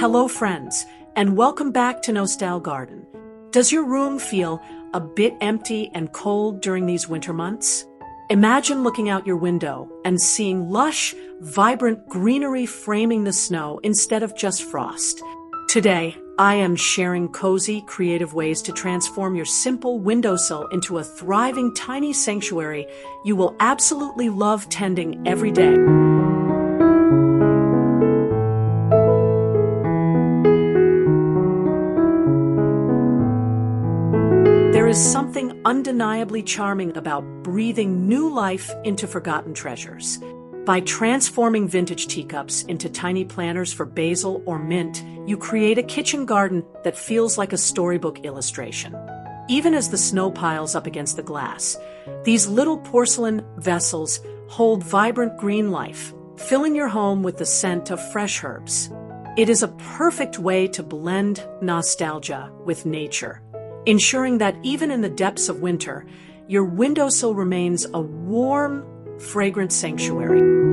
Hello friends, and welcome back to Nostal Garden. Does your room feel a bit empty and cold during these winter months? Imagine looking out your window and seeing lush, vibrant greenery framing the snow instead of just frost. Today, I am sharing cozy, creative ways to transform your simple windowsill into a thriving tiny sanctuary you will absolutely love tending every day. There is something undeniably charming about breathing new life into forgotten treasures. By transforming vintage teacups into tiny planters for basil or mint, you create a kitchen garden that feels like a storybook illustration. Even as the snow piles up against the glass, these little porcelain vessels hold vibrant green life, filling your home with the scent of fresh herbs. It is a perfect way to blend nostalgia with nature, ensuring that even in the depths of winter, your windowsill remains a warm, fragrant sanctuary.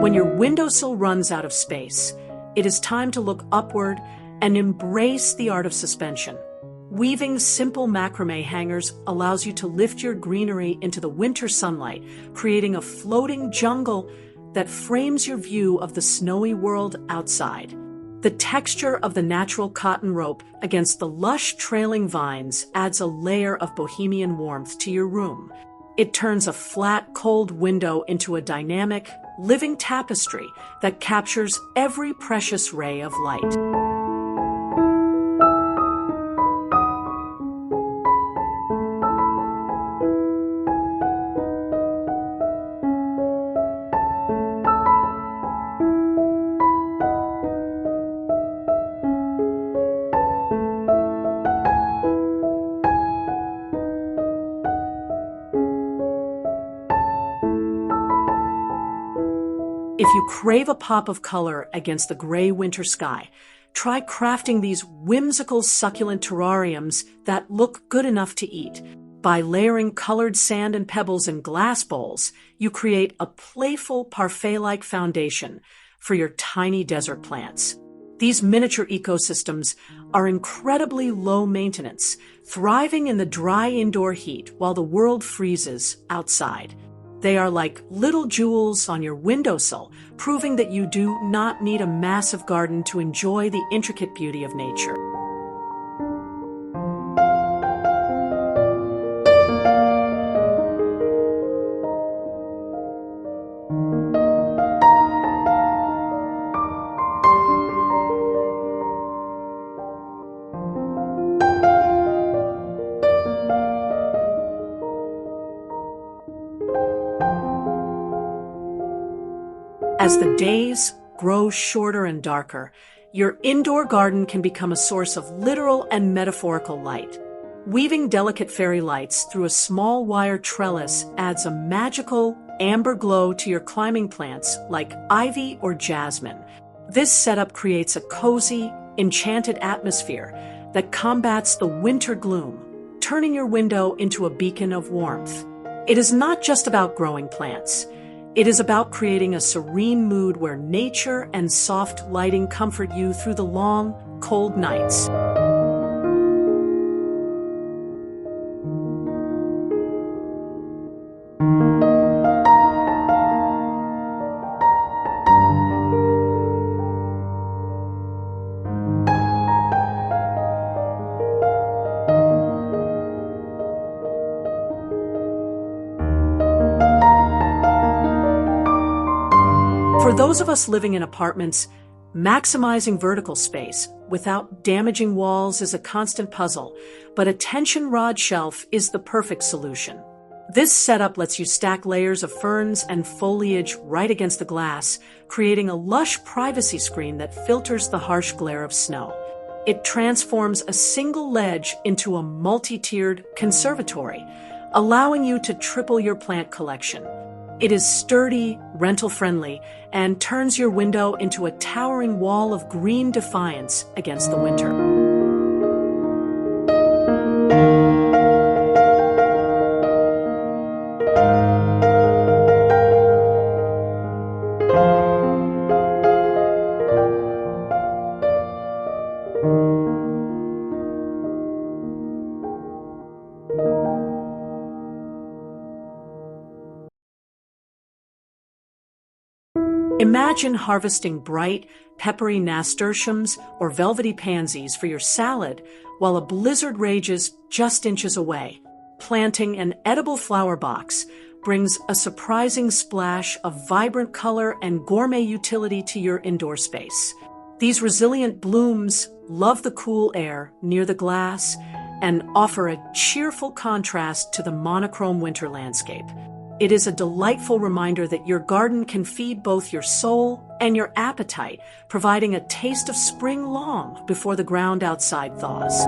When your windowsill runs out of space, it is time to look upward and embrace the art of suspension. Weaving simple macrame hangers allows you to lift your greenery into the winter sunlight, creating a floating jungle that frames your view of the snowy world outside. The texture of the natural cotton rope against the lush trailing vines adds a layer of bohemian warmth to your room. It turns a flat, cold window into a dynamic, living tapestry that captures every precious ray of light. If you crave a pop of color against the gray winter sky, try crafting these whimsical succulent terrariums that look good enough to eat. By layering colored sand and pebbles in glass bowls, you create a playful parfait-like foundation for your tiny desert plants. These miniature ecosystems are incredibly low maintenance, thriving in the dry indoor heat while the world freezes outside. They are like little jewels on your windowsill, proving that you do not need a massive garden to enjoy the intricate beauty of nature. As the days grow shorter and darker, your indoor garden can become a source of literal and metaphorical light. Weaving delicate fairy lights through a small wire trellis adds a magical amber glow to your climbing plants like ivy or jasmine. This setup creates a cozy, enchanted atmosphere that combats the winter gloom, turning your window into a beacon of warmth. It is not just about growing plants. It is about creating a serene mood where nature and soft lighting comfort you through the long, cold nights. For those of us living in apartments, maximizing vertical space without damaging walls is a constant puzzle, but a tension rod shelf is the perfect solution. This setup lets you stack layers of ferns and foliage right against the glass, creating a lush privacy screen that filters the harsh glare of snow. It transforms a single ledge into a multi-tiered conservatory, allowing you to triple your plant collection. It is sturdy, rental-friendly, and turns your window into a towering wall of green defiance against the winter. Imagine harvesting bright, peppery nasturtiums or velvety pansies for your salad while a blizzard rages just inches away. Planting an edible flower box brings a surprising splash of vibrant color and gourmet utility to your indoor space. These resilient blooms love the cool air near the glass and offer a cheerful contrast to the monochrome winter landscape. It is a delightful reminder that your garden can feed both your soul and your appetite, providing a taste of spring long before the ground outside thaws.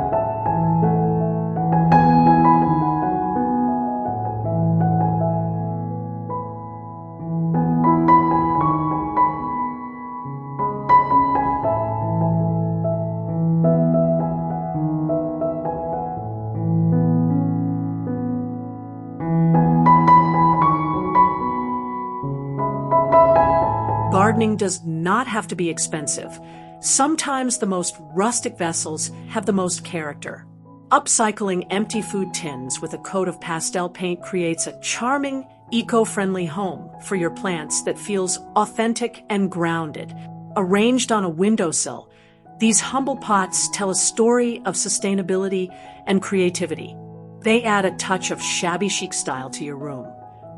Gardening does not have to be expensive. Sometimes the most rustic vessels have the most character. Upcycling empty food tins with a coat of pastel paint creates a charming, eco-friendly home for your plants that feels authentic and grounded. Arranged on a windowsill, these humble pots tell a story of sustainability and creativity. They add a touch of shabby chic style to your room,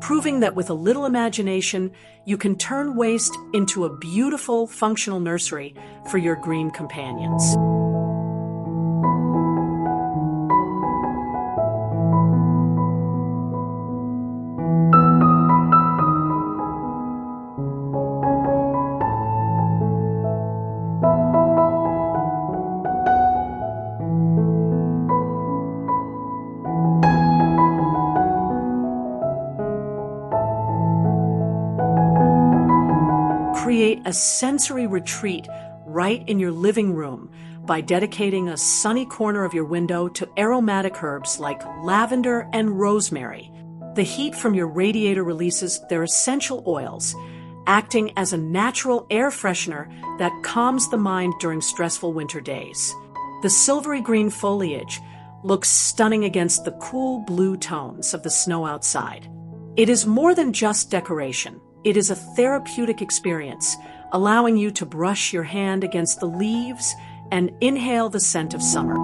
proving that with a little imagination, you can turn waste into a beautiful, functional nursery for your green companions. Create a sensory retreat right in your living room by dedicating a sunny corner of your window to aromatic herbs like lavender and rosemary. The heat from your radiator releases their essential oils, acting as a natural air freshener that calms the mind during stressful winter days. The silvery green foliage looks stunning against the cool blue tones of the snow outside. It is more than just decoration. It is a therapeutic experience, allowing you to brush your hand against the leaves and inhale the scent of summer.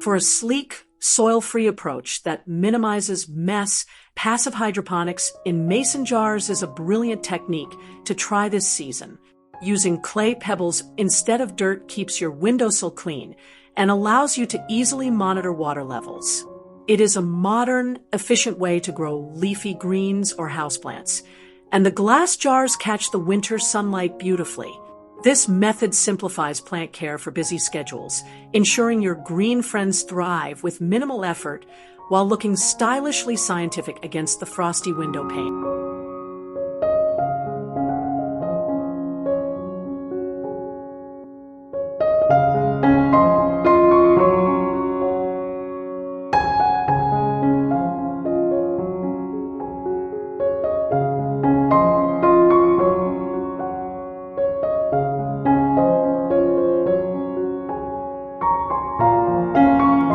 For a sleek, soil-free approach that minimizes mess, passive hydroponics in mason jars is a brilliant technique to try this season. Using clay pebbles instead of dirt keeps your windowsill clean and allows you to easily monitor water levels. It is a modern, efficient way to grow leafy greens or houseplants, and the glass jars catch the winter sunlight beautifully. This method simplifies plant care for busy schedules, ensuring your green friends thrive with minimal effort while looking stylishly scientific against the frosty window pane.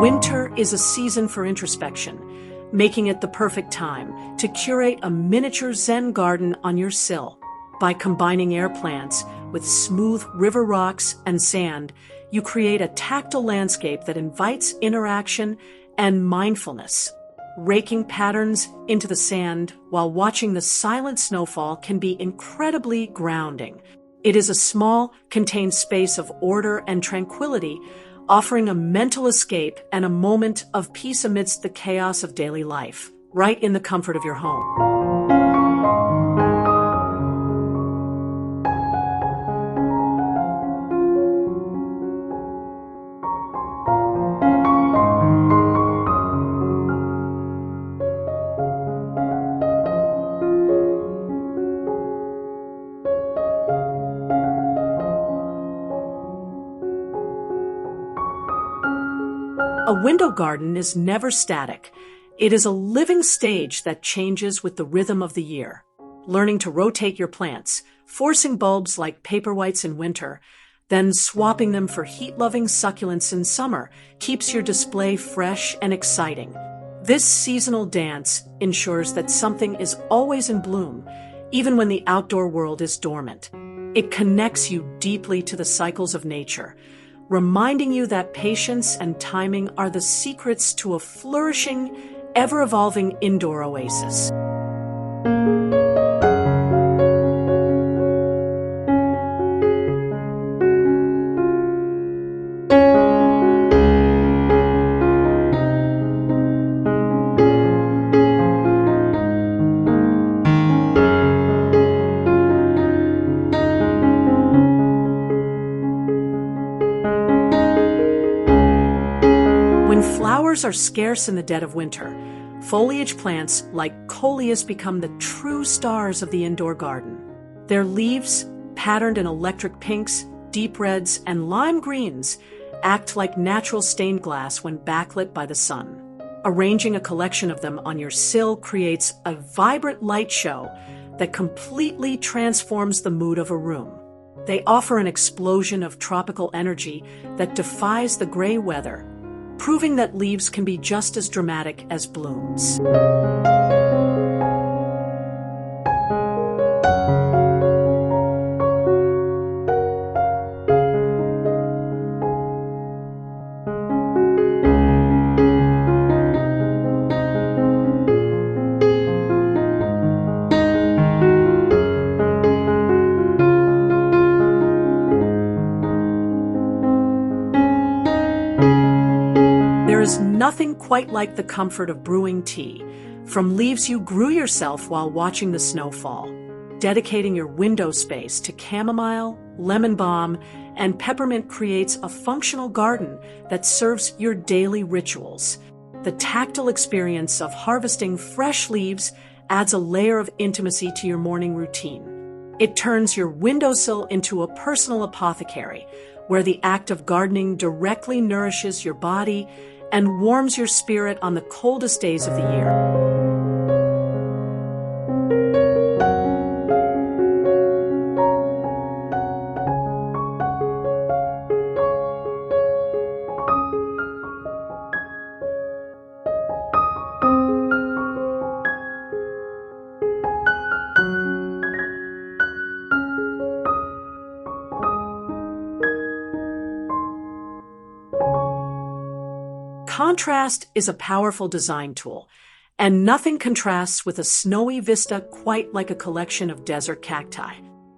Winter is a season for introspection, making it the perfect time to curate a miniature Zen garden on your sill. By combining air plants with smooth river rocks and sand, you create a tactile landscape that invites interaction and mindfulness. Raking patterns into the sand while watching the silent snowfall can be incredibly grounding. It is a small, contained space of order and tranquility, offering a mental escape and a moment of peace amidst the chaos of daily life, right in the comfort of your home. A window garden is never static. It is a living stage that changes with the rhythm of the year. Learning to rotate your plants, forcing bulbs like paperwhites in winter, then swapping them for heat-loving succulents in summer keeps your display fresh and exciting. This seasonal dance ensures that something is always in bloom, even when the outdoor world is dormant. It connects you deeply to the cycles of nature, reminding you that patience and timing are the secrets to a flourishing, ever-evolving indoor oasis. When flowers are scarce in the dead of winter, foliage plants like Coleus become the true stars of the indoor garden. Their leaves, patterned in electric pinks, deep reds, and lime greens, act like natural stained glass when backlit by the sun. Arranging a collection of them on your sill creates a vibrant light show that completely transforms the mood of a room. They offer an explosion of tropical energy that defies the gray weather, proving that leaves can be just as dramatic as blooms. There is nothing quite like the comfort of brewing tea from leaves you grew yourself while watching the snow fall. Dedicating your window space to chamomile, lemon balm, and peppermint creates a functional garden that serves your daily rituals. The tactile experience of harvesting fresh leaves adds a layer of intimacy to your morning routine. It turns your windowsill into a personal apothecary, where the act of gardening directly nourishes your body and warms your spirit on the coldest days of the year. Contrast is a powerful design tool, and nothing contrasts with a snowy vista quite like a collection of desert cacti.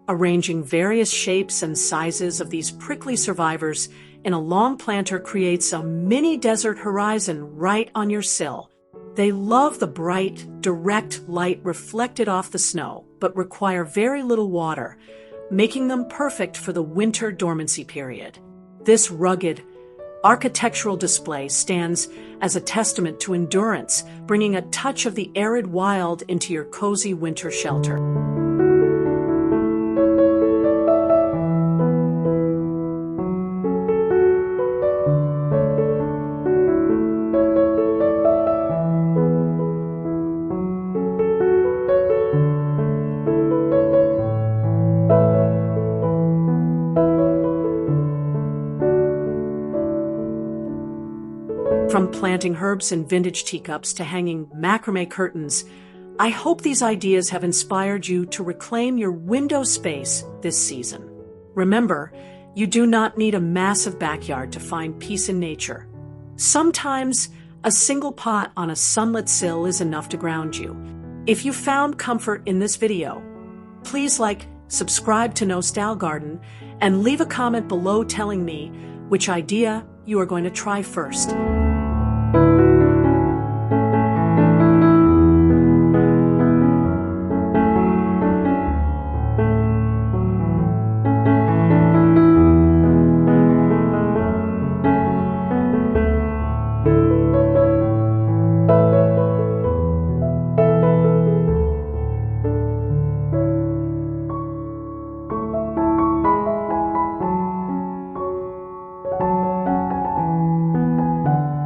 Arranging various shapes and sizes of these prickly survivors in a long planter creates a mini desert horizon right on your sill. They love the bright, direct light reflected off the snow, but require very little water, making them perfect for the winter dormancy period. This rugged, architectural display stands as a testament to endurance, bringing a touch of the arid wild into your cozy winter shelter. From planting herbs in vintage teacups to hanging macrame curtains, I hope these ideas have inspired you to reclaim your window space this season. Remember, you do not need a massive backyard to find peace in nature. Sometimes, a single pot on a sunlit sill is enough to ground you. If you found comfort in this video, please like, subscribe to Nostal Garden, and leave a comment below telling me which idea you are going to try first.